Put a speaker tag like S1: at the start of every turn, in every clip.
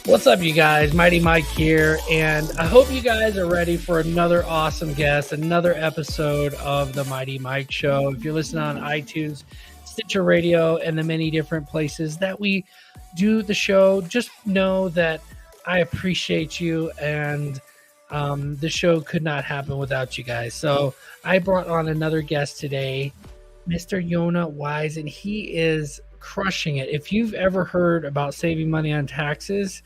S1: What's up, you guys? Mighty Mike here, and I hope you guys are ready for another awesome guest, another episode of the Mighty Mike Show. If you're listening on iTunes, Stitcher Radio, and the many different places that we do the show, just know that I appreciate you, and the show could not happen without you guys. So I brought on another guest today, Mr. Yonah Weiss, and he is crushing it. If you've ever heard about saving money on taxes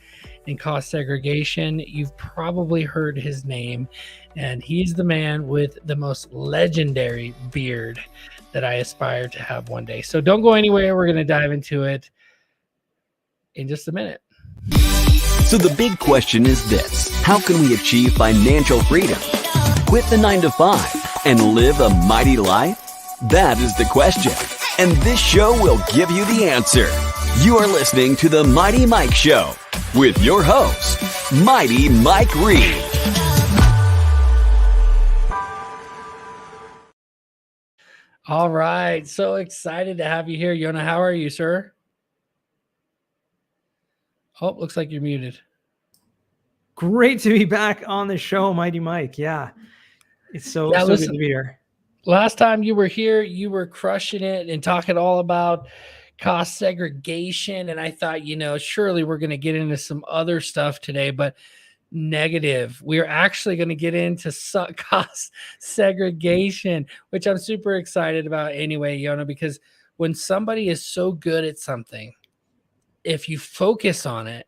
S1: and cost segregation, you've probably heard his name, and he's the man with the most legendary beard that I aspire to have one day. So don't go anywhere. We're going to dive into it in just a minute.
S2: So the big question is this: how can we achieve financial freedom, quit the 9-to-5, and live a mighty life? That is the question, and this show will give you the answer. You are listening to the Mighty Mike Show with your host, Mighty Mike Reed.
S1: All right, so excited to have you here, Yonah. How are you, sir? Oh, looks like you're muted.
S3: Great to be back on the show, Mighty Mike. Yeah, it's so good to be here.
S1: Last time you were here, you were crushing it and talking all about cost segregation. And I thought, surely we're going to get into some other stuff today, but negative. We're actually going to get into cost segregation, which I'm super excited about anyway, Yonah, because when somebody is so good at something, if you focus on it,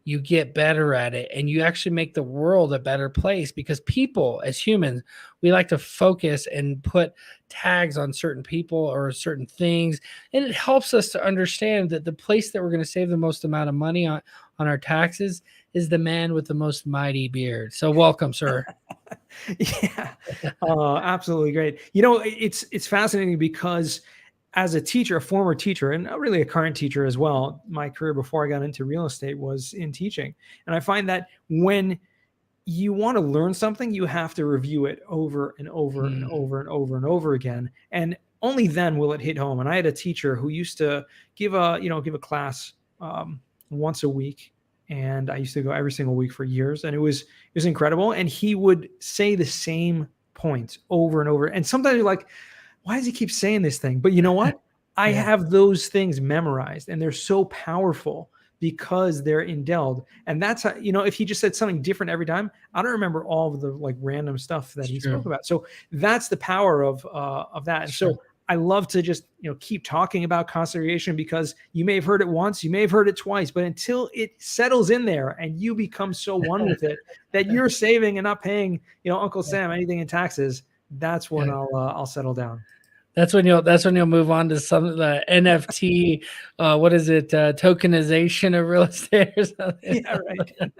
S1: you get better at it, and you actually make the world a better place, because people, as humans, we like to focus and put tags on certain people or certain things. And it helps us to understand that the place that we're going to save the most amount of money on our taxes is the man with the most mighty beard. So welcome, sir.
S3: Yeah, absolutely great. It's fascinating because as a teacher, a former teacher, and really a current teacher as well, my career before I got into real estate was in teaching. And I find that when you want to learn something, you have to review it over and over and over and over and over again. And only then will it hit home. And I had a teacher who used to give a class once a week. And I used to go every single week for years. And it was incredible. And he would say the same points over and over. And sometimes you're like, why does he keep saying this thing? But you know what? I have those things memorized, and they're so powerful because they're indelled. And that's how, if he just said something different every time, I don't remember all of the random stuff that he spoke about. So that's the power of that. And so I love to just, keep talking about cost segregation, because you may have heard it once, you may have heard it twice, but until it settles in there and you become so one with it that you're saving and not paying, Uncle Sam anything in taxes, that's when I'll settle down.
S1: That's when you'll move on to some of the NFT, what is it, tokenization of real estate or something.
S3: Yeah, right.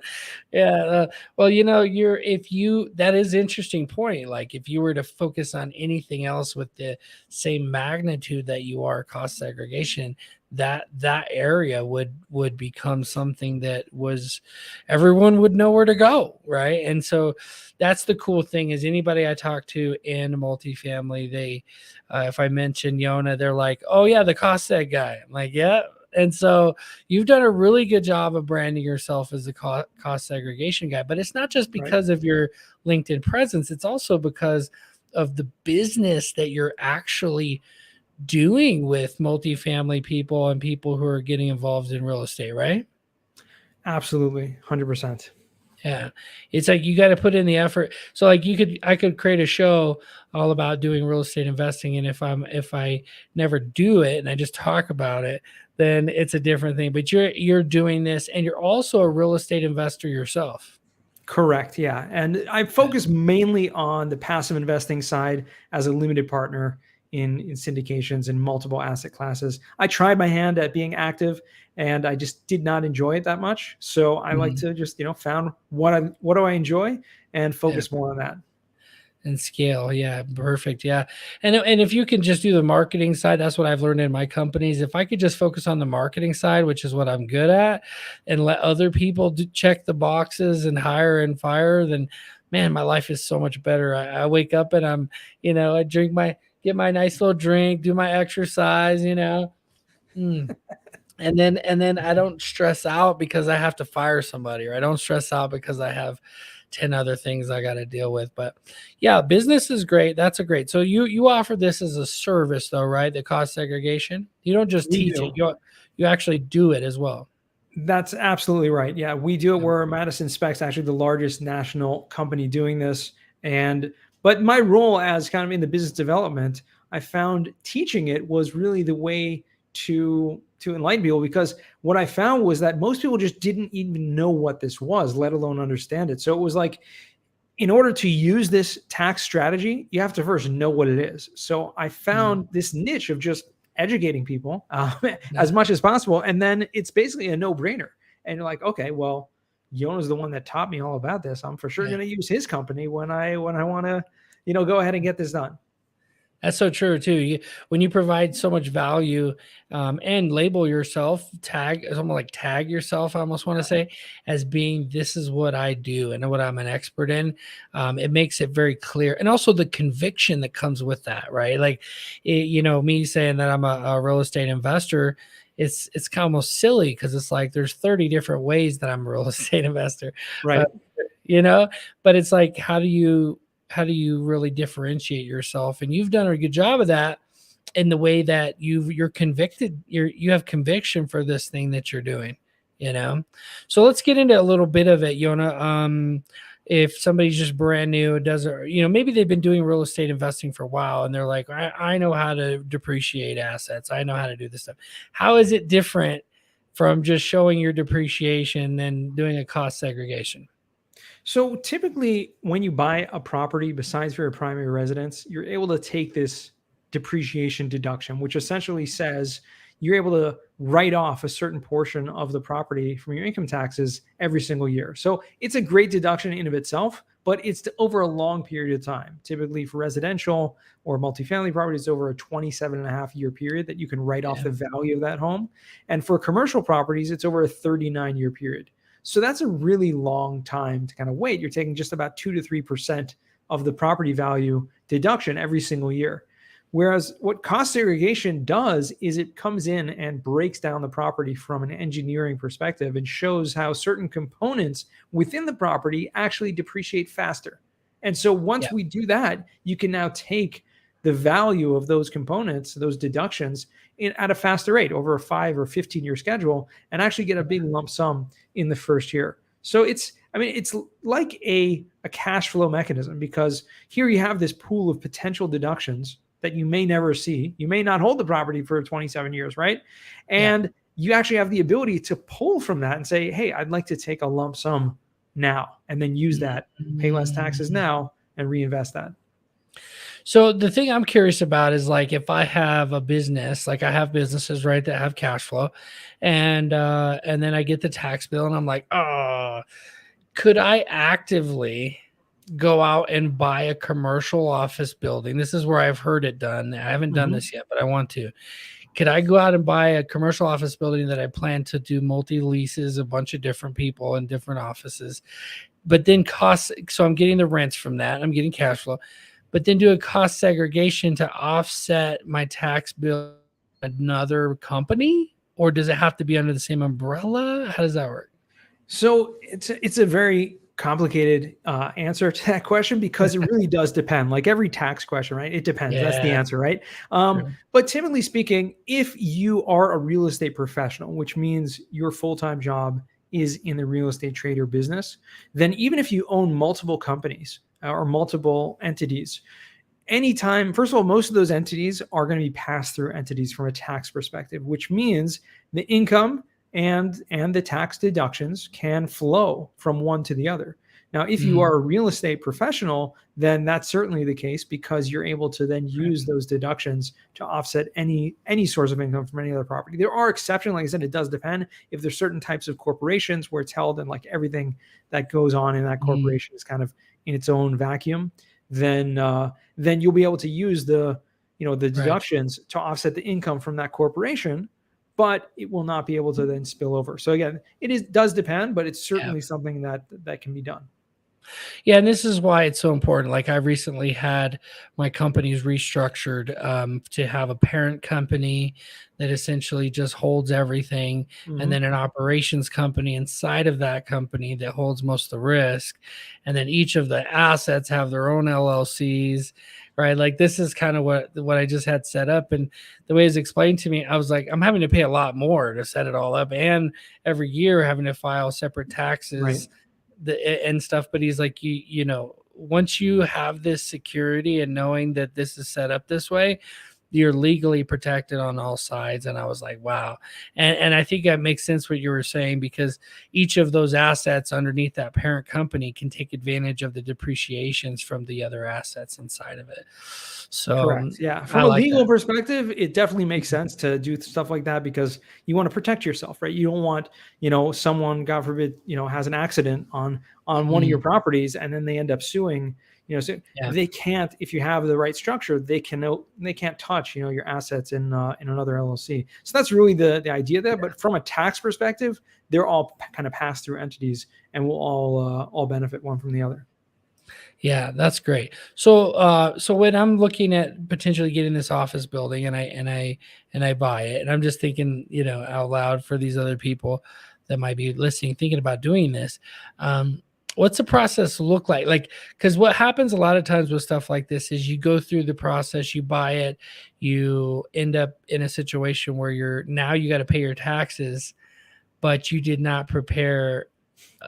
S1: Yeah. Well, that is interesting point. Like if you were to focus on anything else with the same magnitude that you are cost segregation, that area would become something that everyone would know where to go, right? And so that's the cool thing is anybody I talk to in multifamily, they if I mention Yonah, they're like, oh yeah, the cost seg guy. I'm like, yeah. And so you've done a really good job of branding yourself as the cost segregation guy, but it's not just because of your LinkedIn presence. It's also because of the business that you're actually doing with multifamily people and people who are getting involved in real estate, right?
S3: Absolutely. 100%.
S1: Yeah. It's like, you got to put in the effort. So like I could create a show all about doing real estate investing. And if I never do it and I just talk about it, then it's a different thing, but you're doing this, and you're also a real estate investor yourself.
S3: Correct. Yeah. And I focus mainly on the passive investing side as a limited partner in syndications and multiple asset classes. I tried my hand at being active, and I just did not enjoy it that much. So I like to just, found what do I enjoy and focus more on that.
S1: And scale. Yeah. Perfect. Yeah. And if you can just do the marketing side, that's what I've learned in my companies. If I could just focus on the marketing side, which is what I'm good at, and let other people check the boxes and hire and fire, then man, my life is so much better. I wake up and I'm, I get my nice little drink, do my exercise, And then I don't stress out because I have to fire somebody, or I don't stress out because I have 10 other things I got to deal with. But yeah, business is great. That's a great. So you offer this as a service though, right? The cost segregation. You don't just
S3: We
S1: teach it.
S3: do.
S1: You actually do it as well.
S3: That's absolutely right. Yeah, we do it.
S1: Yeah.
S3: We're Madison SPECS, actually the largest national company doing this. But my role as kind of in the business development, I found teaching it was really the way to enlighten people, because what I found was that most people just didn't even know what this was, let alone understand it. So it was like, in order to use this tax strategy, you have to first know what it is. So I
S1: Mm.
S3: found this niche of just educating people
S1: Yeah.
S3: as much as possible. And then it's basically a no brainer. And you're like, okay, well, Yonah's the one that taught me all about this. I'm for sure
S1: Yeah.
S3: going to use his company when I want to, go ahead and get this done.
S1: That's so true too. When you provide so much value, and label yourself, tag yourself, I almost want to say, as being this is what I do and what I'm an expert in. It makes it very clear, and also the conviction that comes with that, right? Like, me saying that I'm a real estate investor. It's kind of almost silly because it's like there's 30 different ways that I'm a real estate investor,
S3: Right.
S1: but you know, but it's like how do you really differentiate yourself? And you've done a good job of that in the way that you're convicted, you have conviction for this thing that you're doing, you know. So let's get into a little bit of it, Yonah. If somebody's just brand new, doesn't, maybe they've been doing real estate investing for a while and they're like, I know how to depreciate assets, I know how to do this stuff. How is it different from just showing your depreciation and doing a cost segregation?
S3: So typically, when you buy a property besides for your primary residence, you're able to take this depreciation deduction, which essentially says you're able to write off a certain portion of the property from your income taxes every single year. So it's a great deduction in of itself, but it's over a long period of time. Typically for residential or multifamily properties, over a 27.5 year period that you can write off
S1: Yeah.
S3: the value of that home. And for commercial properties, it's over a 39-year period. So that's a really long time to kind of wait. You're taking just about 2 to 3% of the property value deduction every single year. Whereas what cost segregation does is it comes in and breaks down the property from an engineering perspective and shows how certain components within the property actually depreciate faster. And so once
S1: Yeah.
S3: we do that, you can now take the value of those components, those deductions, at a faster rate over a 5 or 15 year schedule, and actually get a big lump sum in the first year. So it's like a cash flow mechanism, because here you have this pool of potential deductions that you may never see. You may not hold the property for 27 years, right?
S1: Yeah.
S3: And you actually have the ability to pull from that and say, hey, I'd like to take a lump sum now, and then use that, pay less taxes
S1: Mm.
S3: now, and reinvest that.
S1: So the thing I'm curious about is, like, if I have a business, like I have businesses, right, that have cash flow, and then I get the tax bill and I'm like, oh, could I actively go out and buy a commercial office building? This is where I've heard it done. I haven't done
S3: Mhm.
S1: this yet, but I want to. Could I go out and buy a commercial office building that I plan to do multi leases, a bunch of different people in different offices, but then so I'm getting the rents from that, I'm getting cash flow, but then do a cost segregation to offset my tax bill another company? Or does it have to be under the same umbrella? How does that work?
S3: So it's a very complicated answer to that question, because it really does depend. Like every tax question, right? It depends. That's the
S1: Yeah.
S3: answer, right?
S1: True.
S3: But typically speaking, if you are a real estate professional, which means your full-time job is in the real estate trader business, then even if you own multiple companies or multiple entities, anytime, first of all, most of those entities are going to be pass-through entities from a tax perspective, which means the income and the tax deductions can flow from one to the other. Now, if you
S1: Mm,
S3: are a real estate professional, then that's certainly the case, because you're able to then
S1: right.
S3: use those deductions to offset any source of income from any other property. There are exceptions, like I said, it does depend. If there's certain types of corporations where it's held and like everything that goes on in that
S1: Mm,
S3: corporation is kind of in its own vacuum, then you'll be able to use the
S1: right.
S3: deductions to offset the income from that corporation, but it will not be able to then spill over. So again, does depend, but it's
S1: Yeah.
S3: certainly something that can be done.
S1: Yeah, and this is why it's so important. Like I recently had my companies restructured to have a parent company that essentially just holds everything, and
S3: Hmm.
S1: then an operations company inside of that company that holds most of the risk, and then each of the assets have their own LLCs. Right, like this is kind of what I just had set up, and the way it's explained to me, I was like, I'm having to pay a lot more to set it all up, and every year having to file separate
S3: Right.
S1: taxes and stuff. But he's like, once you have this security and knowing that this is set up this way, you're legally protected on all sides. And I was like, wow. And I think that makes sense what you were saying, because each of those assets underneath that parent company can take advantage of the depreciations from the other assets inside of it. So
S3: Correct. Yeah.
S1: I
S3: From a
S1: like
S3: legal
S1: that.
S3: perspective, it definitely makes sense to do stuff like that because you want to protect yourself, right? You don't want, someone, God forbid, has an accident on one of your
S1: Mhm.
S3: properties and then they end up suing, so
S1: Yeah.
S3: they can't, if you have the right structure, they can't touch, your assets in another LLC. So that's really the idea there. But from a tax perspective, they're all kind of pass through entities and will all benefit one from the other.
S1: Yeah, that's great. So when I'm looking at potentially getting this office building and I buy it, and I'm just thinking, out loud for these other people that might be listening, thinking about doing this, what's the process look like? Like, because what happens a lot of times with stuff like this is you go through the process, you buy it, you end up in a situation where you got to pay your taxes, but you did not prepare.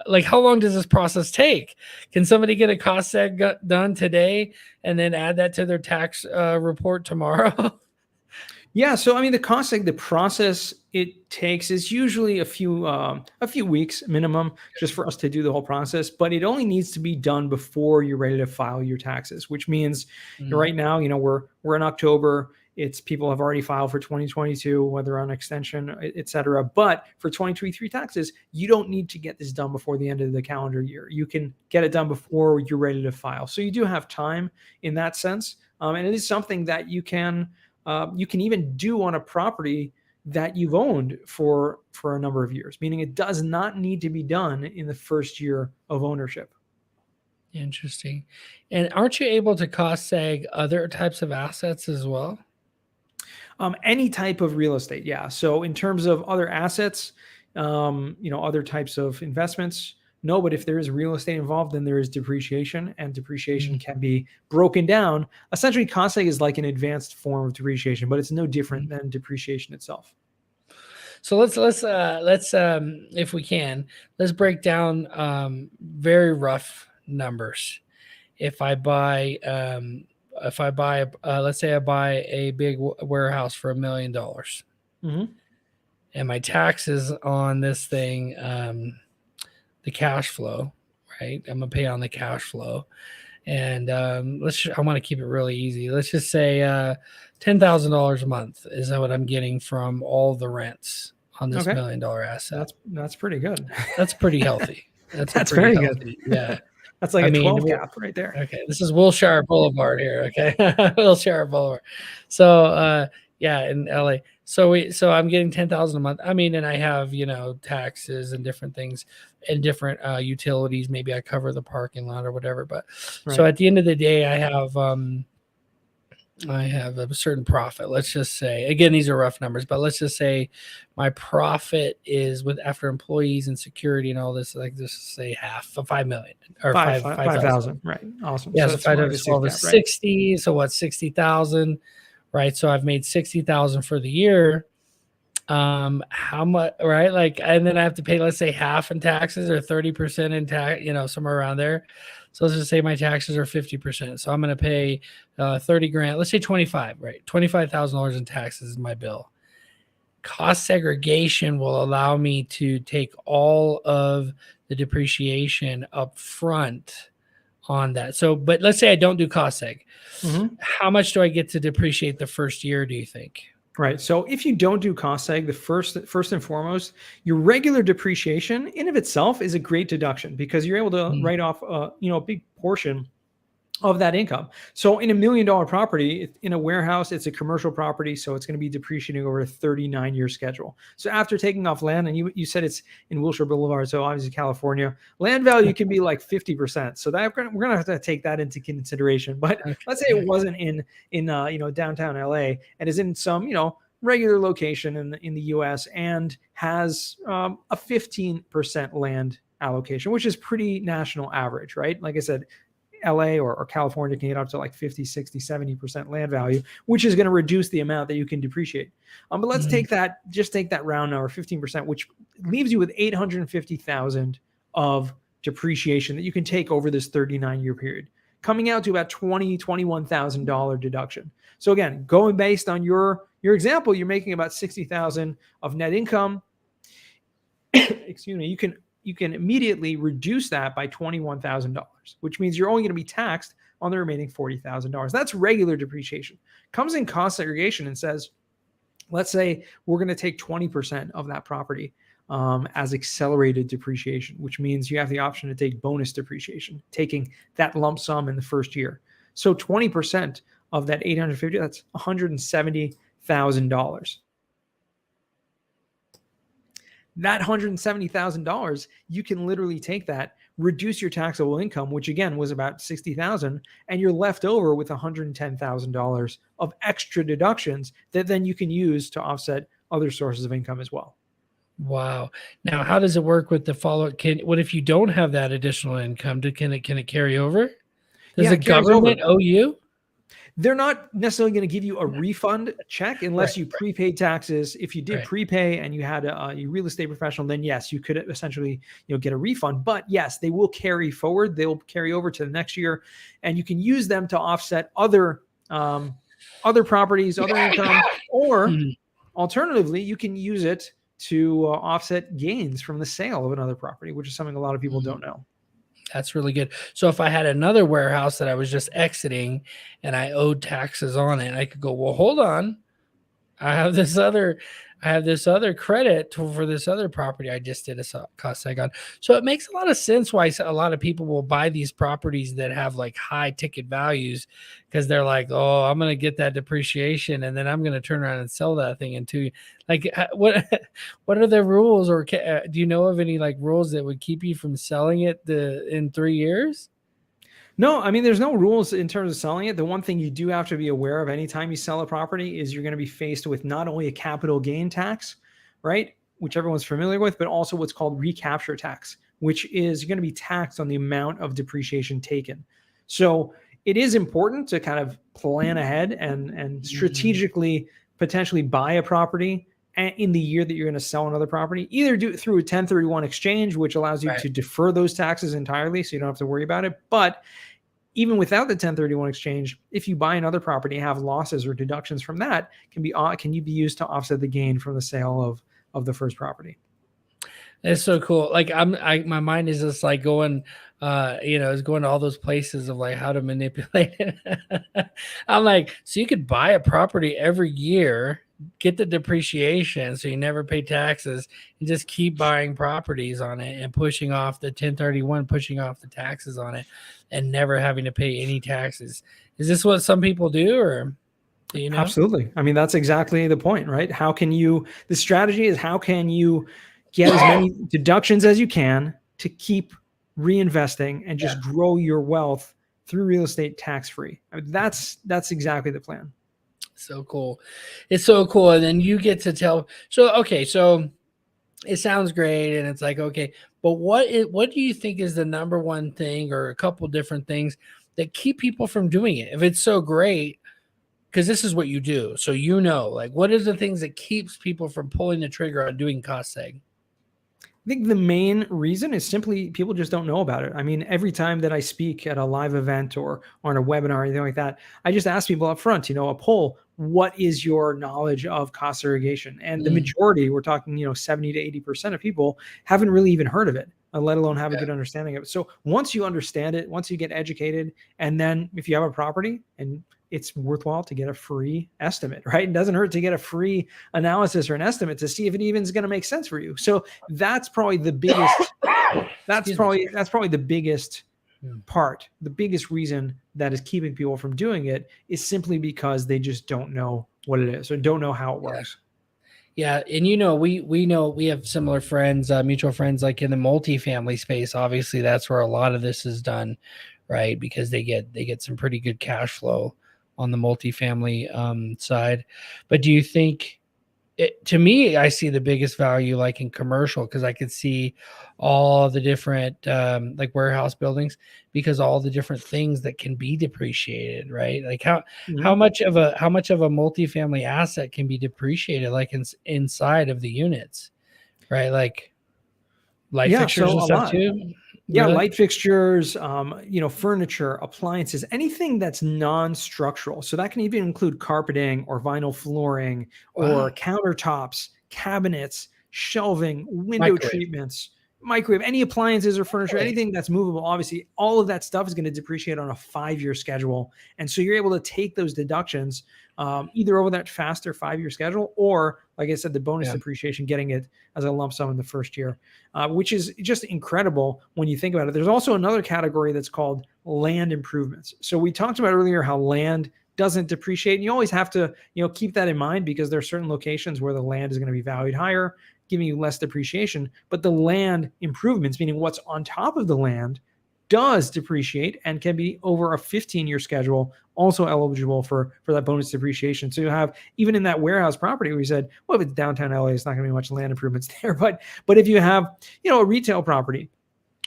S1: Like, how long does this process take? Can somebody get a cost seg done today and then add that to their tax report tomorrow?
S3: Yeah, so I mean, the process it takes is usually a few weeks minimum, just for us to do the whole process. But it only needs to be done before you're ready to file your taxes, which means
S1: Mm,
S3: right now, we're in October. It's people have already filed for 2022, whether on extension, et cetera. But for 2023 taxes, you don't need to get this done before the end of the calendar year. You can get it done before you're ready to file. So you do have time in that sense, and it is something that you can even do on a property that you've owned for a number of years, meaning it does not need to be done in the first year of ownership.
S1: interesting. And aren't you able to cost seg other types of assets as well?
S3: Any type of real estate, yeah. So in terms of other assets, other types of investments, no. But if there is real estate involved, then there is depreciation, and depreciation
S1: Mm,
S3: can be broken down. Essentially, cost seg is like an advanced form of depreciation, but it's no different
S1: mm.
S3: than depreciation itself.
S1: So let's if we can, let's break down very rough numbers. If I buy let's say I buy a big warehouse for $1 million,
S3: Hmm.
S1: and my taxes on this thing, the cash flow, right? I'm gonna pay on the cash flow, and I want to keep it really easy. Let's just say $10,000 a month is what I'm getting from all the rents on this
S3: Okay,
S1: $1 million asset.
S3: that's pretty good.
S1: That's pretty healthy. That's a
S3: That's
S1: pretty
S3: very good.
S1: healthy, yeah.
S3: That's like
S1: I
S3: a
S1: mean,
S3: 12 cap right there.
S1: okay, this is Wilshire Boulevard here. Okay, Wilshire Boulevard. So, yeah, in LA. So I'm getting 10,000 a month. I mean, and I have taxes and different things and different utilities. Maybe I cover the parking lot or whatever. But so
S3: Right.
S1: at the end of the day, I have a certain profit. Let's just say, again, these are rough numbers, but let's just say my profit is with after employees and security and all this, like just say half of 5 million or
S3: Five,
S1: five
S3: five,
S1: 5,000.
S3: 5,000. Right. Awesome.
S1: Yeah,
S3: So
S1: so
S3: that's
S1: 5
S3: 5 to
S1: times
S3: 6
S1: 12
S3: cap,
S1: is
S3: right?
S1: 60. So what, 60,000, right? So I've made 60,000 for the year. How much, right? Like, and then I have to pay, let's say, half in taxes or 30% in tax, somewhere around there. So let's just say my taxes are 50%. So I'm going to pay 30 grand, let's say 25, right? $25,000 in taxes is my bill. Cost segregation will allow me to take all of the depreciation up front on that. So, but let's say I don't do cost seg.
S3: Hmm.
S1: How much do I get to depreciate the first year, do you think?
S3: Right. So if you don't do cost seg, the first and foremost, your regular depreciation in of itself is a great deduction because you're able to
S1: Mm,
S3: write off a big portion of that income. So in $1 million property, in a warehouse, it's a commercial property, so it's going to be depreciating over a 39-year schedule. So after taking off land, and you said it's in Wilshire Boulevard, so obviously California, land value can be like 50%. So that we're going to have to take that into consideration. But let's say it wasn't in downtown LA and is in some regular location in the US and has a 15% land allocation, which is pretty national average, right? Like I said, LA or California can get up to like 50, 60, 70% land value, which is going to reduce the amount that you can depreciate. But let's take that round number, 15%, which leaves you with 850,000 of depreciation that you can take over this 39-year period, coming out to about $21,000 deduction. So again, going based on your example, you're making about 60,000 of net income. Excuse me, you can immediately reduce that by $21,000, which means you're only going to be taxed on the remaining $40,000. That's regular depreciation. Comes in cost segregation and says, let's say we're going to take 20% of that property as accelerated depreciation, which means you have the option to take bonus depreciation, taking that lump sum in the first year. So 20% of that 850, that's $170,000. That $170,000, you can literally take that, reduce your taxable income, which again was about $60,000, and you're left over with $110,000 of extra deductions that then you can use to offset other sources of income as well.
S1: Wow. Now, how does it work with the follow? What if you don't have that additional income? Can it carry over? Does the government owe you?
S3: They're not necessarily going to give you a refund check unless you prepaid taxes. If you did prepay and you had a real estate professional, then yes, you could essentially get a refund. But yes, they will carry forward. They'll carry over to the next year, and you can use them to offset other properties, other income, or alternatively, you can use it to offset gains from the sale of another property, which is something a lot of people don't know.
S1: That's really good. So if I had another warehouse that I was just exiting and I owed taxes on it, I could go, well, hold on. I have this other credit for this other property I just did a cost seg on. So it makes a lot of sense why a lot of people will buy these properties that have like high ticket values, because they're like, oh, I'm going to get that depreciation and then I'm going to turn around and sell that thing in 2 years. Like what are the rules, or do you know of any like rules that would keep you from selling it in 3 years?
S3: No, I mean, there's no rules in terms of selling it. The one thing you do have to be aware of anytime you sell a property is you're going to be faced with not only a capital gain tax, right, which everyone's familiar with, but also what's called recapture tax, which is going to be taxed on the amount of depreciation taken. So it is important to kind of plan ahead and strategically potentially buy a property in the year that you're going to sell another property. Either do it through a 1031 exchange, which allows you to defer those taxes entirely, so you don't have to worry about it. But even without the 1031 exchange, if you buy another property and have losses or deductions from that, can be used to offset the gain from the sale of the first property.
S1: It's so cool. Like my mind is just like going, is going to all those places of like how to manipulate it. I'm like, so you could buy a property every year, get the depreciation so you never pay taxes, and just keep buying properties on it and pushing off the 1031, pushing off the taxes on it, and never having to pay any taxes. Is this what some people do, or do you know?
S3: Absolutely. I mean, that's exactly the point, right? The strategy is how can you get as many deductions as you can to keep reinvesting and just grow your wealth through real estate tax-free. I mean, that's exactly the plan.
S1: So cool. It's so cool. And then you get to tell. So it sounds great. And it's like, okay, but what do you think is the number one thing, or a couple different things that keep people from doing it? If it's so great, because this is what you do. So, like, what is the things that keeps people from pulling the trigger on doing cost seg?
S3: I think the main reason is simply people just don't know about it. I mean, every time that I speak at a live event or on a webinar or anything like that, I just ask people up front, a poll, what is your knowledge of cost segregation? And the majority, we're talking, 70 to 80% of people haven't really even heard of it, let alone have a good understanding of it. So once you understand it, once you get educated, and then if you have a property and it's worthwhile to get a free estimate, right? It doesn't hurt to get a free analysis or an estimate to see if it even is going to make sense for you. So that's probably the biggest, part, the biggest reason that is keeping people from doing it is simply because they just don't know what it is or don't know how it works.
S1: Yeah, and we know we have similar friends, mutual friends, like in the multifamily space. Obviously, that's where a lot of this is done, right? Because they get some pretty good cash flow on the multifamily side. But do you think to me, I see the biggest value like in commercial, because I could see all the different like warehouse buildings, because all the different things that can be depreciated, right? Like how much of a multifamily asset can be depreciated, like inside of the units, right? Like light fixtures
S3: So
S1: and
S3: a
S1: stuff
S3: lot.
S1: too.
S3: Yeah,
S1: Really?
S3: light fixtures, furniture, appliances, anything that's non-structural. So that can even include carpeting or vinyl flooring or
S1: Wow.
S3: countertops, cabinets, shelving, window
S1: Microwave.
S3: treatments, microwave, any appliances or furniture,
S1: Really?
S3: anything that's movable. Obviously, all of that stuff is going to depreciate on a 5-year schedule. And so you're able to take those deductions either over that faster 5-year schedule, or, like I said, the bonus
S1: Yeah.
S3: depreciation, getting it as a lump sum in the first year. Which is just incredible when you think about it. There's also another category that's called land improvements. So we talked about earlier how land doesn't depreciate, and you always have to keep that in mind, because there are certain locations where the land is going to be valued higher, giving you less depreciation. But the land improvements, meaning what's on top of the land, does depreciate and can be over a 15-year schedule, also eligible for that bonus depreciation. So you have, even in that warehouse property, we said, well, if it's downtown LA, it's not going to be much land improvements there. But if you have a retail property,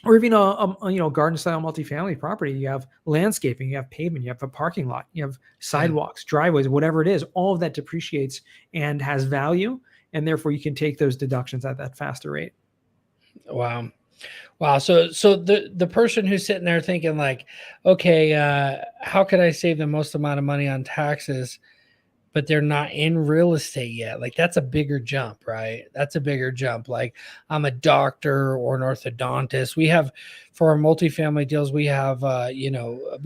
S3: or even a garden style multifamily property, you have landscaping, you have pavement, you have a parking lot, you have sidewalks, driveways, whatever it is, all of that depreciates and has value, and therefore you can take those deductions at that faster rate.
S1: Wow. Wow. So the person who's sitting there thinking like, okay, how could I save the most amount of money on taxes, but they're not in real estate yet? Like, that's a bigger jump, right? That's a bigger jump. Like, I'm a doctor or an orthodontist. We have, for our multifamily deals, we have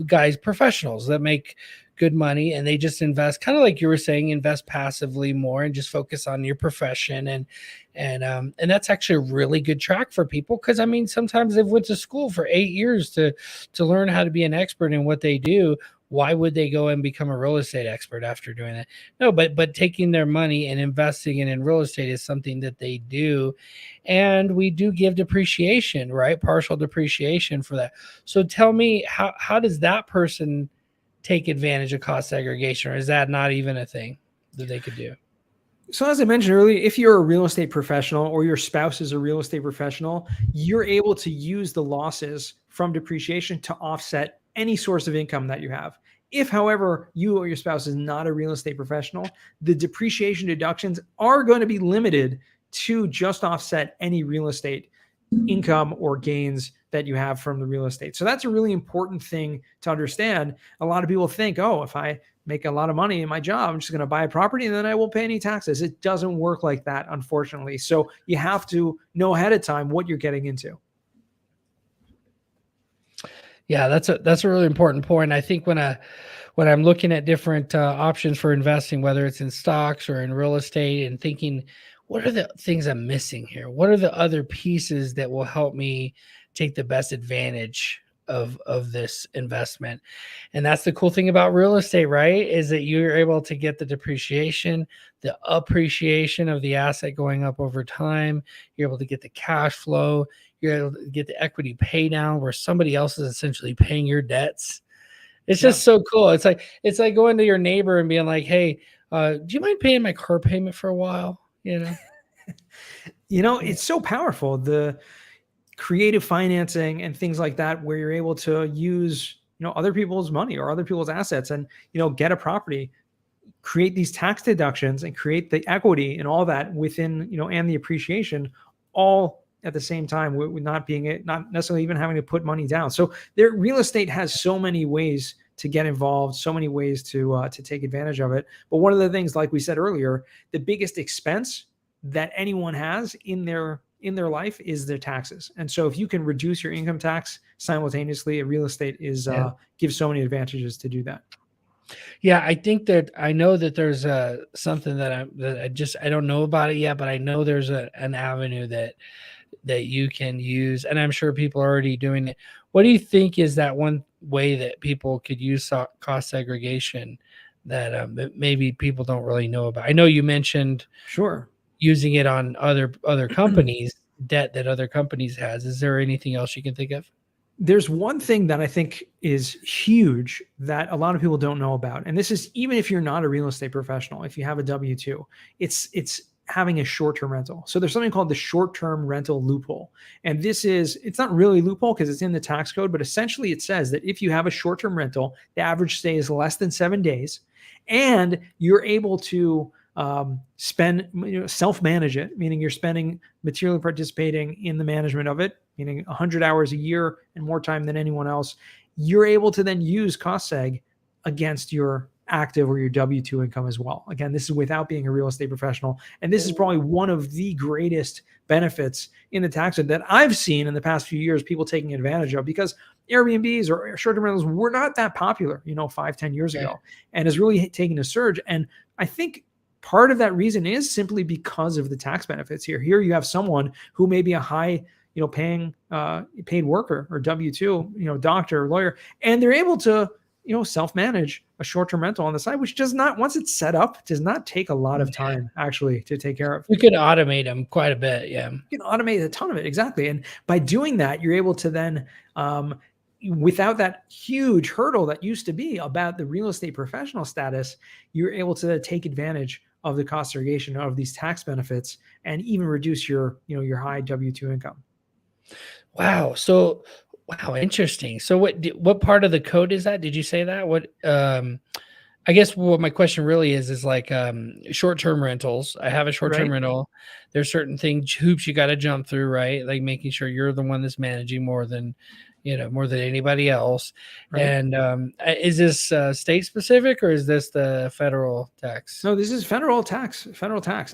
S1: guys, professionals that make good money, and they just invest, kind of like you were saying, invest passively more and just focus on your profession. And that's actually a really good track for people, because I mean, sometimes they've went to school for 8 years to learn how to be an expert in what they do. Why would they go and become a real estate expert after doing that? No, but taking their money and investing it in real estate is something that they do. And we do give depreciation, right? Partial depreciation for that. So tell me, how does that person take advantage of cost segregation, or is that not even a thing that they could do?
S3: So as I mentioned earlier, if you're a real estate professional or your spouse is a real estate professional, you're able to use the losses from depreciation to offset any source of income that you have. If, however, you or your spouse is not a real estate professional, the depreciation deductions are going to be limited to just offset any real estate income or gains that you have from the real estate. So that's a really important thing to understand. A lot of people think, oh, if I make a lot of money in my job, I'm just going to buy a property and then I won't pay any taxes. It doesn't work like that, unfortunately. So you have to know ahead of time what you're getting into.
S1: Yeah, that's a really important point. I think when I'm looking at different options for investing, whether it's in stocks or in real estate, and thinking, what are the things I'm missing here? What are the other pieces that will help me take the best advantage of this investment? And that's the cool thing about real estate, right? Is that you're able to get the depreciation, the appreciation of the asset going up over time. You're able to get the cash flow. You're able to get the equity pay down, where somebody else is essentially paying your debts. It's just so cool. It's like going to your neighbor and being like, hey, do you mind paying my car payment for a while?
S3: It's so powerful. The creative financing and things like that, where you're able to use, other people's money or other people's assets and, get a property, create these tax deductions and create the equity and all that within, and the appreciation all at the same time, with not necessarily even having to put money down. So real estate has so many ways to get involved, so many ways to take advantage of it. But one of the things, like we said earlier, the biggest expense that anyone has in their life is their taxes. And so if you can reduce your income tax simultaneously, real estate gives so many advantages to do that.
S1: Yeah, I think that I know that there's something that I don't know about it yet, but I know there's an avenue that you can use, and I'm sure people are already doing it, What do you think is that one way that people could use cost segregation that maybe people don't really know about? I know you mentioned
S3: Sure.
S1: using it on other companies, debt that other companies has. Is there anything else you can think of?
S3: There's one thing that I think is huge that a lot of people don't know about. And this is even if you're not a real estate professional, if you have a W-2, it's having a short-term rental. So there's something called the short-term rental loophole. And it's not really a loophole because it's in the tax code, but essentially it says that if you have a short-term rental, the average stay is less than 7 days, and you're able to self-manage it, meaning you're spending materially participating in the management of it, meaning 100 hours a year and more time than anyone else, you're able to then use cost seg against your active or your W-2 income as well. Again, this is without being a real estate professional. And this is probably one of the greatest benefits in the tax code that I've seen in the past few years, people taking advantage of, because Airbnbs or short-term rentals were not that popular, 5-10 years ago, and has really taken a surge. And I think part of that reason is simply because of the tax benefits here. Here you have someone who may be a high, paying paid worker or W-2, doctor or lawyer, and they're able to, self-manage a short-term rental on the side, which does not, once it's set up, does not take a lot of time actually to take care of.
S1: You could automate them quite a bit. Yeah.
S3: You can automate a ton of it. Exactly. And by doing that, you're able to then, without that huge hurdle that used to be about the real estate professional status, you're able to take advantage of the cost segregation of these tax benefits and even reduce your high W-2 income.
S1: Wow. So, wow, interesting. So what part of the code is that? Did you say that? I guess what my question really is like short-term rentals. I have a short-term rental. There's certain hoops you got to jump through, right? Like making sure you're the one that's managing more than anybody else. Right. And is this state specific or is this the federal tax?
S3: No, this is federal tax.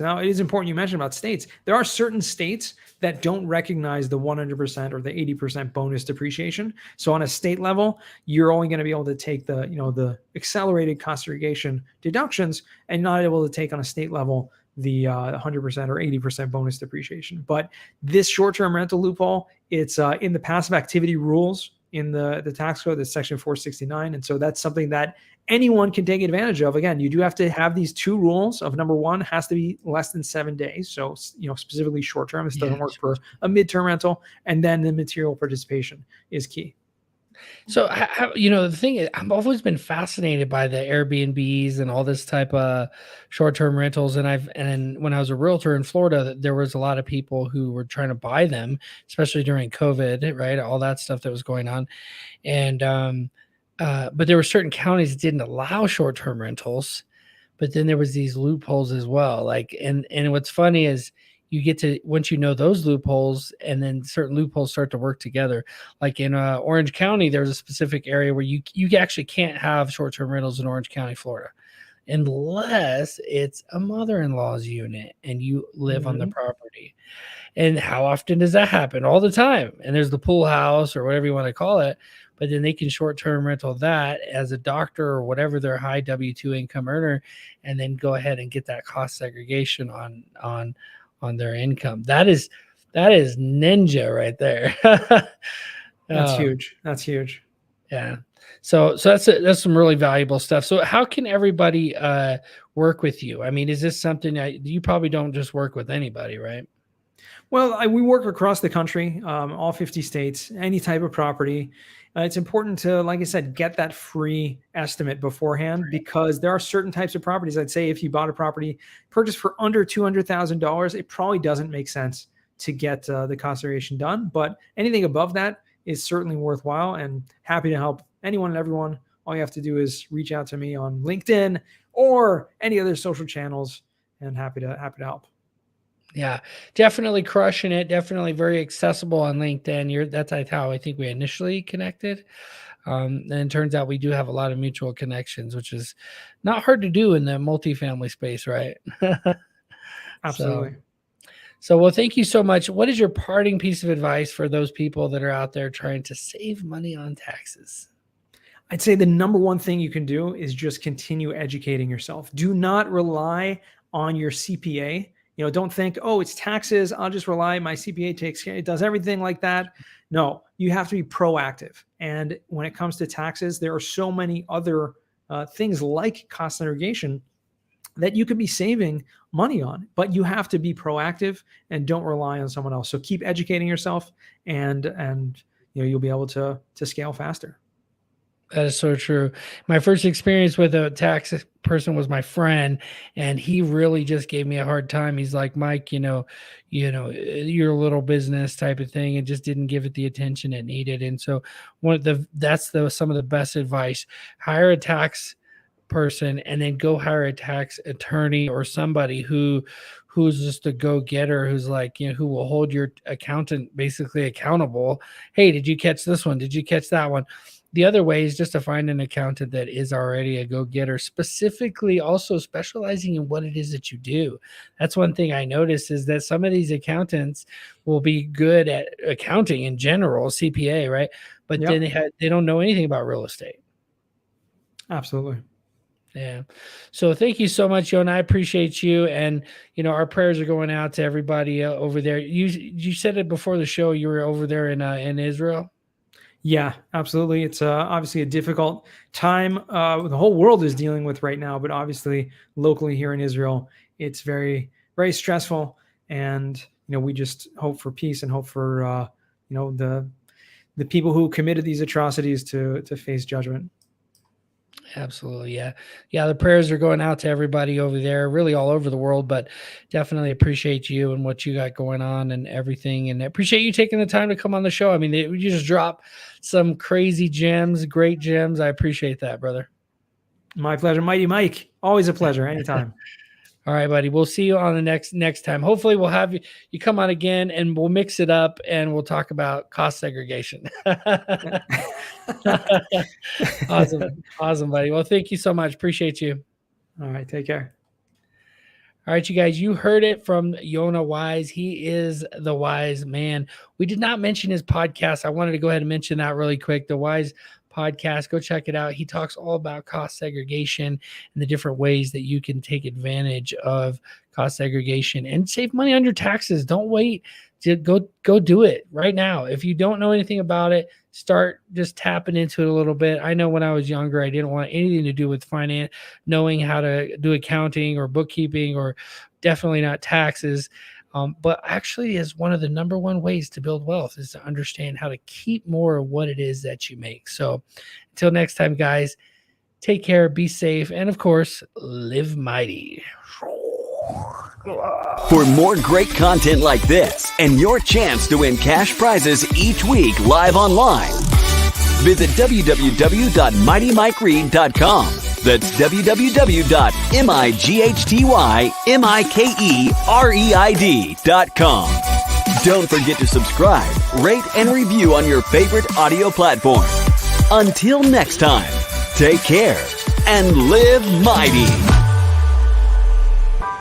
S3: Now, it is important you mentioned about states. There are certain states that don't recognize the 100% or the 80% bonus depreciation. So on a state level, you're only going to be able to take the accelerated cost segregation deductions and not able to take on a state level the 100% or 80% bonus depreciation. But this short-term rental loophole, it's in the passive activity rules in the tax code, that's section 469. And so that's something that anyone can take advantage of. Again, you do have to have these two rules of number one, has to be less than 7 days. So, specifically short-term, this doesn't work for a mid-term rental. And then the material participation is key.
S1: So, the thing is, I've always been fascinated by the Airbnbs and all this type of short-term rentals. And when I was a realtor in Florida, there was a lot of people who were trying to buy them, especially during COVID, right? All that stuff that was going on. And, but there were certain counties that didn't allow short-term rentals, but then there was these loopholes as well. Like, and what's funny is, you get to, once you know those loopholes, and then certain loopholes start to work together. Like in Orange County, there's a specific area where you actually can't have short-term rentals in Orange County, Florida, unless it's a mother-in-law's unit and you live on the property. And how often does that happen? All the time. And there's the pool house or whatever you want to call it. But then they can short-term rental that as a doctor or whatever their high W-2 income earner, and then go ahead and get that cost segregation on their income. That is ninja right there.
S3: That's huge. That's huge.
S1: Yeah. So that's some really valuable stuff. So how can everybody work with you? I mean, is this something that you probably don't just work with anybody, right?
S3: Well, we work across the country, all 50 states, any type of property. It's important to, like I said, get that free estimate beforehand, because there are certain types of properties. I'd say if you bought a property purchased for under $200,000, it probably doesn't make sense to get the cost segregation done. But anything above that is certainly worthwhile, and happy to help anyone and everyone. All you have to do is reach out to me on LinkedIn or any other social channels, and happy to help.
S1: Yeah, definitely crushing it. Definitely very accessible on LinkedIn. That's how I think we initially connected. And it turns out we do have a lot of mutual connections, which is not hard to do in the multifamily space, right?
S3: Absolutely.
S1: So, well, thank you so much. What is your parting piece of advice for those people that are out there trying to save money on taxes?
S3: I'd say the number one thing you can do is just continue educating yourself. Do not rely on your CPA. Don't think, oh, it's taxes, I'll just rely, my CPA takes care, it does everything like that. No, you have to be proactive. And when it comes to taxes, there are so many other things like cost segregation that you could be saving money on, but you have to be proactive and don't rely on someone else. So keep educating yourself, and you'll be able to scale faster.
S1: That is so true. My first experience with a tax person was my friend, and he really just gave me a hard time. He's like, Mike, you're a little business type of thing, and just didn't give it the attention it needed. And so some of the best advice. Hire a tax person, and then go hire a tax attorney or somebody who's just a go-getter, who's like, who will hold your accountant basically accountable. Hey, did you catch this one? Did you catch that one? The other way is just to find an accountant that is already a go-getter, specifically also specializing in what it is that you do. That's one thing I noticed, is that some of these accountants will be good at accounting in general, CPA, right? But then they don't know anything about real estate.
S3: Absolutely.
S1: Yeah. So thank you so much, Yonah. I appreciate you. And, our prayers are going out to everybody over there. You said it before the show, you were over there in Israel.
S3: Yeah, absolutely. It's obviously a difficult time the whole world is dealing with right now, but obviously locally here in Israel, it's very, very stressful. And, we just hope for peace and hope for, the people who committed these atrocities to face judgment.
S1: Absolutely. Yeah. Yeah. The prayers are going out to everybody over there, really all over the world, but definitely appreciate you and what you got going on and everything. And I appreciate you taking the time to come on the show. I mean, you just drop some crazy gems, great gems. I appreciate that, brother.
S3: My pleasure. Mighty Mike. Always a pleasure. Anytime.
S1: All right, buddy. We'll see you on the next time. Hopefully we'll have you come on again, and we'll mix it up, and we'll talk about cost segregation. Awesome, buddy. Well, thank you so much. Appreciate you.
S3: All right. Take care.
S1: All right, you guys, you heard it from Yonah Weiss. He is the wise man. We did not mention his podcast. I wanted to go ahead and mention that really quick. The Weiss Podcast. Go check it out. He talks all about cost segregation and the different ways that you can take advantage of cost segregation and save money on your taxes. Don't wait to go do it right now. If you don't know anything about it, start just tapping into it a little bit. I know when I was younger, I didn't want anything to do with finance, knowing how to do accounting or bookkeeping, or definitely not taxes. But actually is one of the number one ways to build wealth, is to understand how to keep more of what it is that you make. So until next time, guys, take care, be safe, and of course, live mighty.
S2: For more great content like this and your chance to win cash prizes each week live online, visit www.mightymikereed.com. That's www.mightymikereed.com. Don't forget to subscribe, rate, and review on your favorite audio platform. Until next time, take care and live mighty.